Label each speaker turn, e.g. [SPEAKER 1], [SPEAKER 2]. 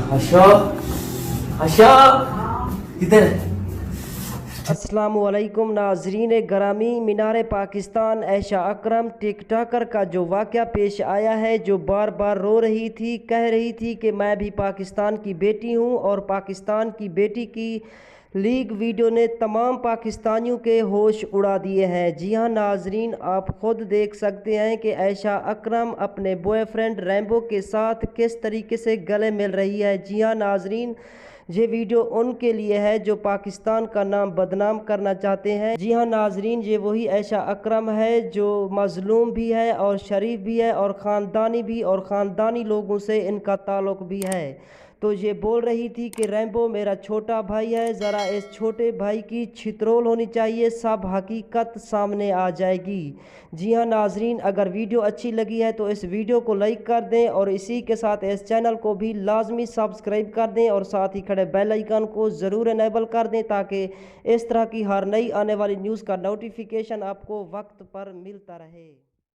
[SPEAKER 1] हर्षा, हर्षा, किधर है?
[SPEAKER 2] अस्सलामुअलैकुम नाजरीन ग्रामी, मीनार पाकिस्तान ऐशा अकरम टिकटॉकर का जो वाक़या पेश आया है, जो बार बार रो रही थी, कह रही थी कि मैं भी पाकिस्तान की बेटी हूं, और पाकिस्तान की बेटी की लीक वीडियो ने तमाम पाकिस्तानियों के होश उड़ा दिए हैं। जी हां नाजरीन, आप खुद देख सकते हैं कि ऐशा अकरम अपने बॉयफ्रेंड रैम्बो के साथ किस तरीके से गले मिल रही है। जी हां नाजरीन, ये वीडियो उनके लिए है जो पाकिस्तान का नाम बदनाम करना चाहते हैं। जी हाँ नाजरीन, ये वही ऐशा अकरम है जो मजलूम भी है और शरीफ भी है और ख़ानदानी लोगों से इनका ताल्लुक़ भी है। तो ये बोल रही थी कि रैम्बो मेरा छोटा भाई है, ज़रा इस छोटे भाई की छितरोल होनी चाहिए, सब हकीकत सामने आ जाएगी। जी हाँ नाजरीन, अगर वीडियो अच्छी लगी है तो इस वीडियो को लाइक कर दें और इसी के साथ इस चैनल को भी लाजमी सब्सक्राइब कर दें और साथ ही खड़े बेल आइकन को ज़रूर इनेबल कर दें ताकि इस तरह की हर नई आने वाली न्यूज़ का नोटिफिकेशन आपको वक्त पर मिलता रहे।